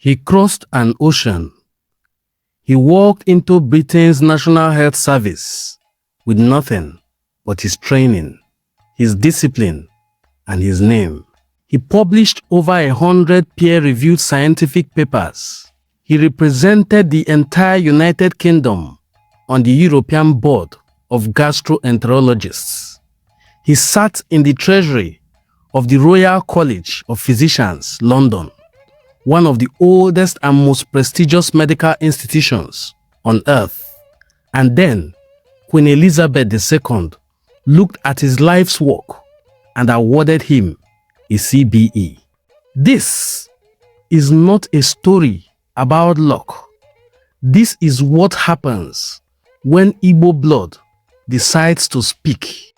He crossed an ocean. He walked into Britain's National Health Service with nothing but his training, his discipline, and his name. He published over 100 peer-reviewed scientific papers. He represented the entire United Kingdom on the European Board of Gastroenterologists. He sat in the treasury of the Royal College of Physicians, London, one of the oldest and most prestigious medical institutions on earth. And then, Queen Elizabeth II looked at his life's work and awarded him a CBE. This is not a story about luck. This is what happens when Igbo blood decides to speak.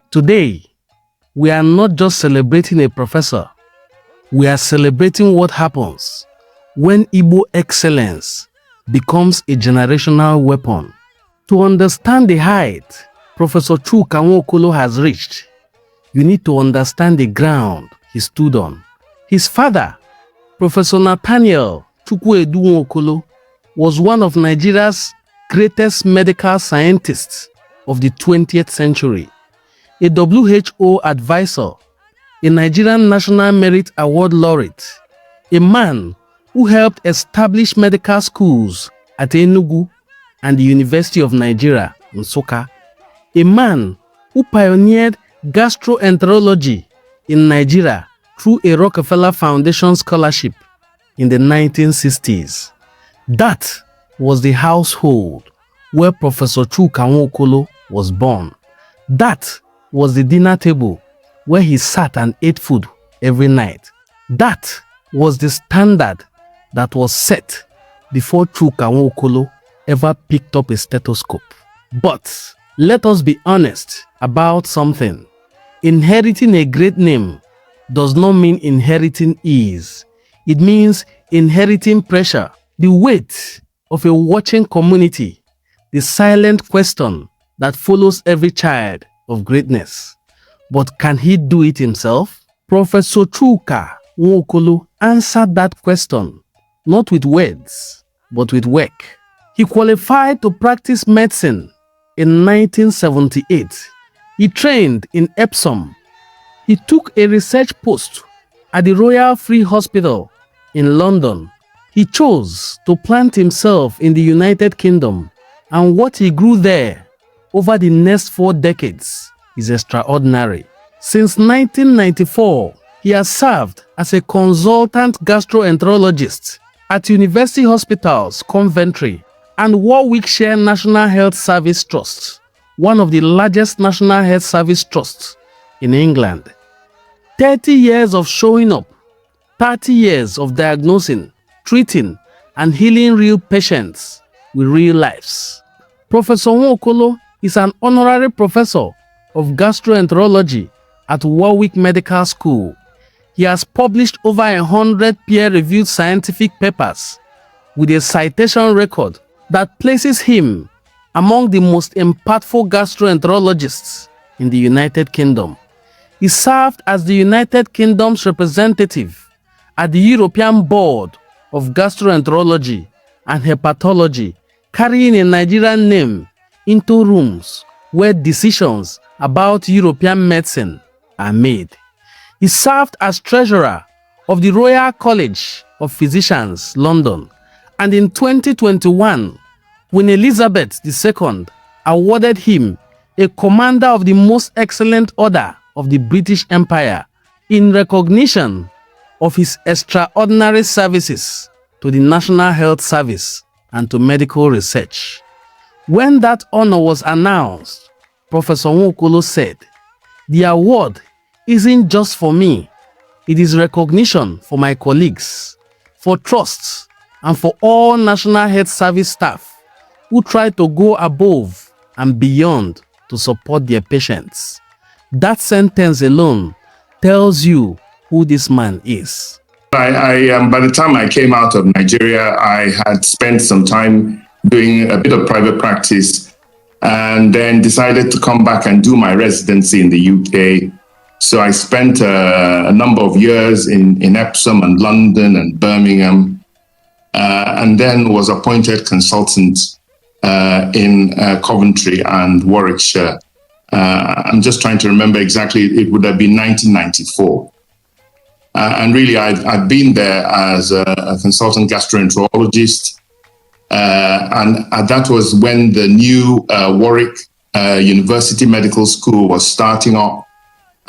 Today, we are not just celebrating a professor, we are celebrating what happens when Igbo excellence becomes a generational weapon. To understand the height Professor Chuka Nwokolo has reached, you need to understand the ground he stood on. His father, Professor Nathaniel Nwokolo, was one of Nigeria's greatest medical scientists of the 20th century, a WHO advisor, a Nigerian National Merit Award laureate, a man who helped establish medical schools at Enugu and the University of Nigeria, Nsukka, a man who pioneered gastroenterology in Nigeria through a Rockefeller Foundation scholarship in the 1960s. That was the household where Professor Chuka Nwokolo was born. That was the dinner table where he sat and ate food every night. That was the standard that was set before Chuka Nwokolo ever picked up a stethoscope. But let us be honest about something. Inheriting a great name does not mean inheriting ease. It means inheriting pressure, the weight of a watching community, the silent question that follows every child of greatness. But can he do it himself? Professor Chuka Nwokolo answered that question, not with words, but with work. He qualified to practice medicine in 1978. He trained in Epsom. He took a research post at the Royal Free Hospital in London. He chose to plant himself in the United Kingdom, and what he grew there over the next 4 decades is extraordinary. Since 1994, he has served as a consultant gastroenterologist at University Hospitals, Coventry, and Warwickshire National Health Service Trust, one of the largest national health service trusts in England. 30 years of showing up, 30 years of diagnosing, treating, and healing real patients with real lives. Professor Nwokolo is an honorary professor of gastroenterology at Warwick Medical School. He has published over 100 peer-reviewed scientific papers with a citation record that places him among the most impactful gastroenterologists in the United Kingdom. He served as the United Kingdom's representative at the European Board of Gastroenterology and Hepatology, carrying a Nigerian name into rooms where decisions about European medicine are made. He served as treasurer of the Royal College of Physicians, London, and in 2021, Queen Elizabeth II awarded him a Commander of the Most Excellent Order of the British Empire in recognition of his extraordinary services to the National Health Service and to medical research. When that honor was announced, Professor Nwokolo said, "The award isn't just for me. It is recognition for my colleagues, for trusts, and for all National Health Service staff who try to go above and beyond to support their patients." That sentence alone tells you who this man is. By the time I came out of Nigeria, I had spent some time doing a bit of private practice, and then decided to come back and do my residency in the UK. So I spent a number of years in Epsom and London and Birmingham, and then was appointed consultant in Coventry and Warwickshire. I'm just trying to remember exactly, it would have been 1994. And really, I've been there as a consultant gastroenterologist. And that was when the new Warwick University Medical School was starting up.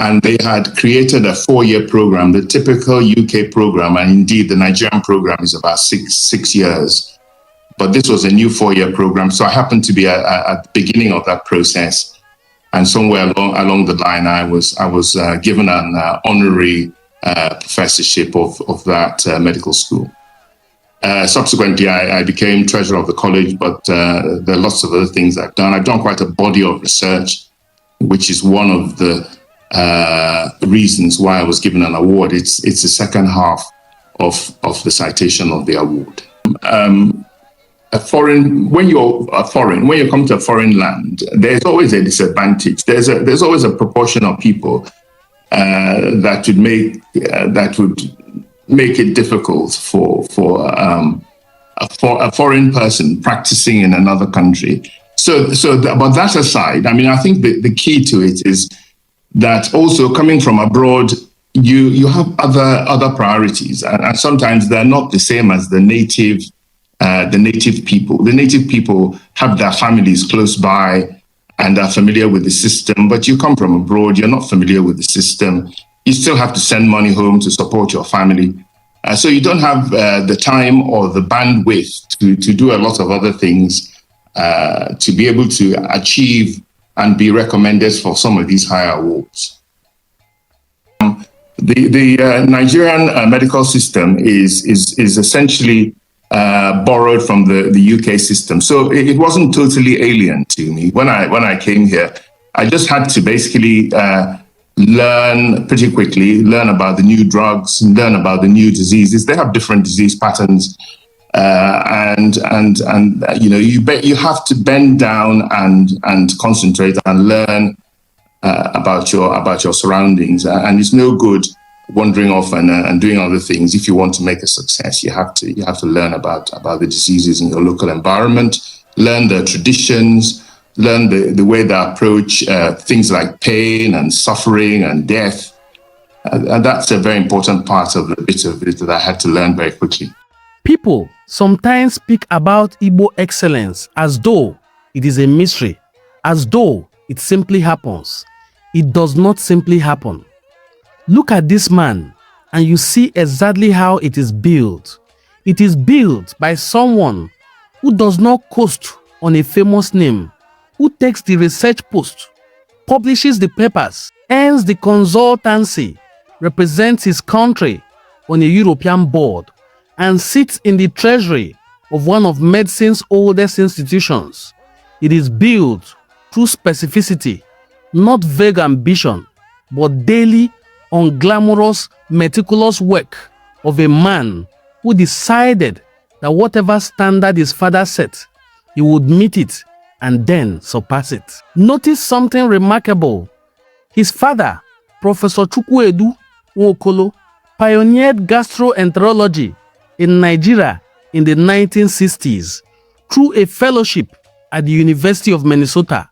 And they had created a 4-year program, the typical UK program, and indeed the Nigerian program is about six years. But this was a new 4-year program. So I happened to be at the beginning of that process. And somewhere along the line, I was given an honorary professorship of that medical school. Subsequently, I became treasurer of the college, but there are lots of other things I've done. I've done quite a body of research, which is one of the reasons why I was given an award. It's the second half of the citation of the award. When you come to a foreign land, there's always a disadvantage. There's always a proportion of people that would make it difficult for a foreign person practicing in another country. But that aside, I mean, I think the key to it is that also coming from abroad, you have other priorities, and sometimes they're not the same as the native people. The native people have their families close by and are familiar with the system, but you come from abroad, you're not familiar with the system. You still have to send money home to support your family. So you don't have the time or the bandwidth to do a lot of other things to be able to achieve and be recommended for some of these higher awards. The Nigerian medical system is essentially borrowed from the UK system. So it wasn't totally alien to me. When I came here, I just had to basically learn pretty quickly, learn about the new drugs, learn about the new diseases. They have different disease patterns. And you know, you have to bend down and concentrate and learn about your surroundings. And it's no good wandering off and doing other things. If you want to make a success, you have to learn about the diseases in your local environment, learn the traditions, learn the way they approach things like pain and suffering and death. And that's a very important part of the bit of it that I had to learn very quickly. People sometimes speak about Igbo excellence as though it is a mystery, as though it simply happens. It does not simply happen. Look at this man and you see exactly how it is built. It is built by someone who does not coast on a famous name, who takes the research post, publishes the papers, earns the consultancy, represents his country on a European board, and sits in the treasury of one of medicine's oldest institutions. It is built through specificity, not vague ambition, but daily, unglamorous, meticulous work of a man who decided that whatever standard his father set, he would meet it and then surpass it. Notice something remarkable. His father, Professor Chuka Nwokolo, pioneered gastroenterology in Nigeria in the 1960s through a fellowship at the University of Minnesota.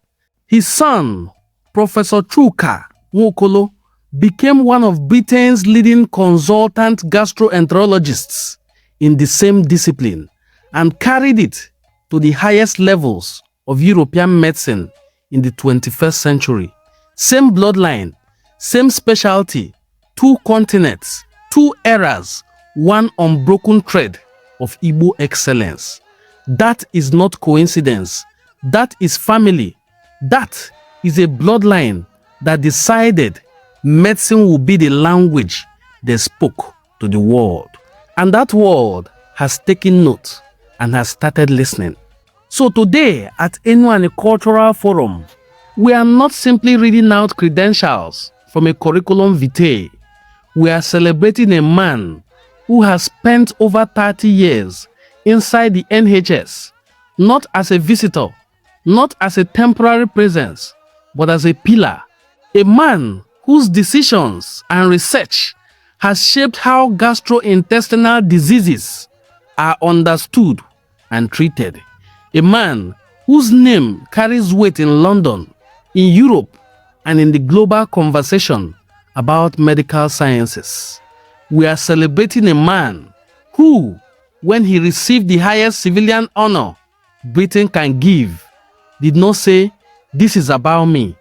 His son, Professor Chuka Nwokolo, became one of Britain's leading consultant gastroenterologists in the same discipline and carried it to the highest levels of European medicine in the 21st century. Same bloodline, same specialty, 2 continents, 2 eras, one unbroken thread of Igbo excellence. That is not coincidence. That is family. That is a bloodline that decided medicine will be the language they spoke to the world. And that world has taken note and has started listening. So today at Enuani Cultural Forum, we are not simply reading out credentials from a curriculum vitae. We are celebrating a man who has spent over 30 years inside the NHS, not as a visitor, not as a temporary presence, but as a pillar, a man whose decisions and research has shaped how gastrointestinal diseases are understood and treated, a man whose name carries weight in London, in Europe, and in the global conversation about medical sciences. We are celebrating a man who, when he received the highest civilian honor Britain can give, did not say, "This is about me."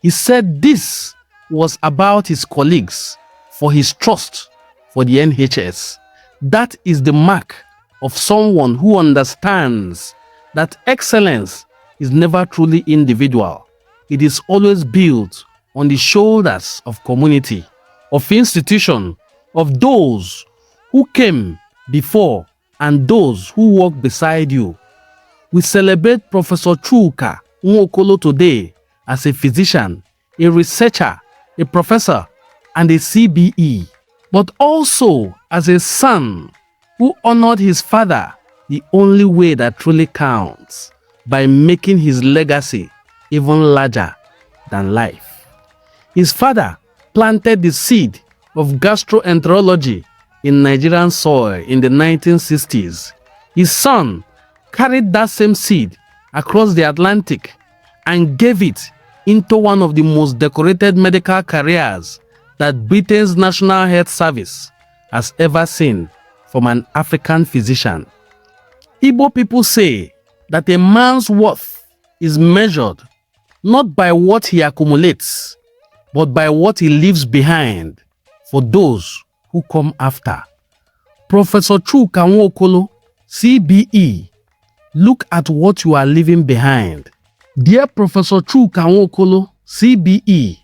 He said this was about his colleagues, for his trust for the NHS. That is the mark of someone who understands that excellence is never truly individual. It is always built on the shoulders of community, of institution, of those who came before and those who walk beside you. We celebrate Professor Chuka Nwokolo today as a physician, a researcher, a professor, and a CBE, but also as a son who honored his father the only way that truly counts, by making his legacy even larger than life. His father planted the seed of gastroenterology in Nigerian soil in the 1960s. His son carried that same seed across the Atlantic and gave it into one of the most decorated medical careers that Britain's National Health Service has ever seen from an African physician. Igbo people say that a man's worth is measured not by what he accumulates, but by what he leaves behind for those who come after. Professor Chuka Nwokolo, CBE, look at what you are leaving behind. Dear Professor Chuka Nwokolo, CBE,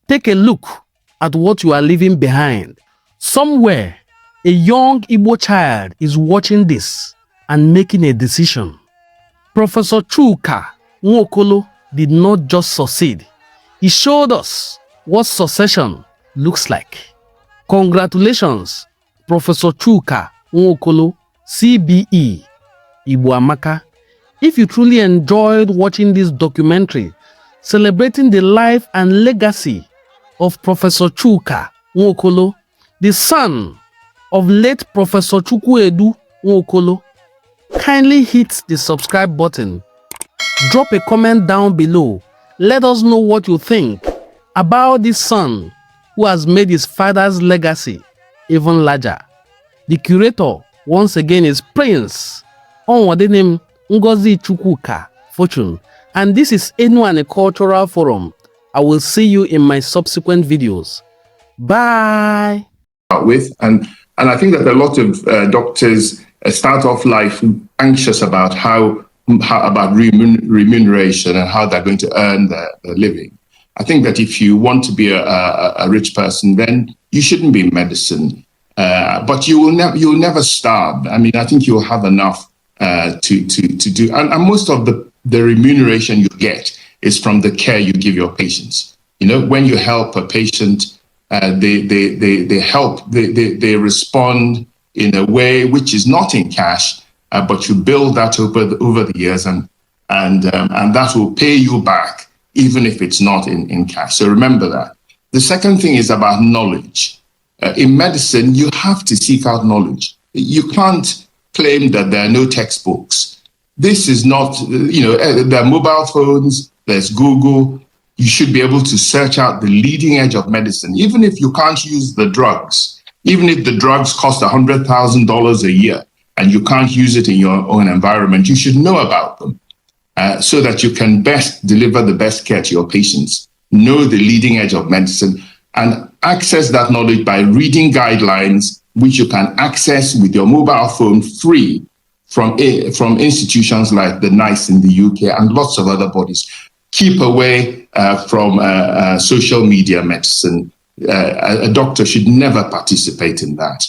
take a look at what you are leaving behind. Somewhere, a young Igbo child is watching this and making a decision. Professor Chuka Nwokolo did not just succeed. He showed us what succession looks like. Congratulations, Professor Chuka Nwokolo, CBE, Igbo Amaka. If you truly enjoyed watching this documentary celebrating the life and legacy of Professor Chuka Nwokolo, the son of late Professor Chukwuedu Nwokolo, kindly hit the subscribe button. Drop a comment down below. Let us know what you think about this son who has made his father's legacy even larger. The curator once again is Prince Onwadenim Ngozi Chukwuka Fortune, and this is Enuane Cultural Forum. I will see you in my subsequent videos. Bye. With and I think that a lot of doctors start off life anxious about how about remuneration and how they're going to earn their living. I think that if you want to be a rich person, then you shouldn't be in medicine. But you'll never starve. I mean, I think you'll have enough to do. And most of the remuneration you get is from the care you give your patients. You know, when you help a patient, they help. They respond in a way which is not in cash, but you build that over the years, and that will pay you back, even if it's not in cash. So remember that. The second thing is about knowledge. In medicine, you have to seek out knowledge. You can't claim that there are no textbooks. This is not, there are mobile phones, there's Google. You should be able to search out the leading edge of medicine, even if you can't use the drugs, even if the drugs cost $100,000 a year and you can't use it in your own environment, you should know about them so that you can best deliver the best care to your patients. Know the leading edge of medicine and access that knowledge by reading guidelines, which you can access with your mobile phone free from institutions like the NICE in the UK and lots of other bodies. Keep away from social media medicine. A doctor should never participate in that.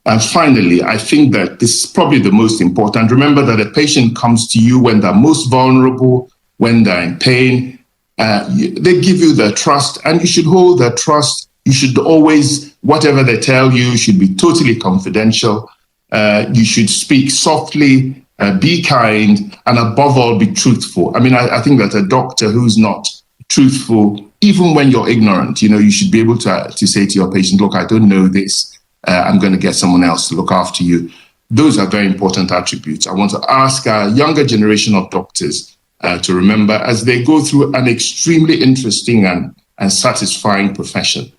And finally, I think that this is probably the most important. Remember that a patient comes to you when they're most vulnerable, when they're in pain. They give you their trust, and you should hold their trust. You should always, whatever they tell you, should be totally confidential. You should speak softly be kind, and above all, be truthful. I mean, I think that a doctor who's not truthful, even when you're ignorant, you should be able to say to your patient, look, I don't know this. I'm going to get someone else to look after you. Those are very important attributes. I want to ask our younger generation of doctors to remember as they go through an extremely interesting and satisfying profession.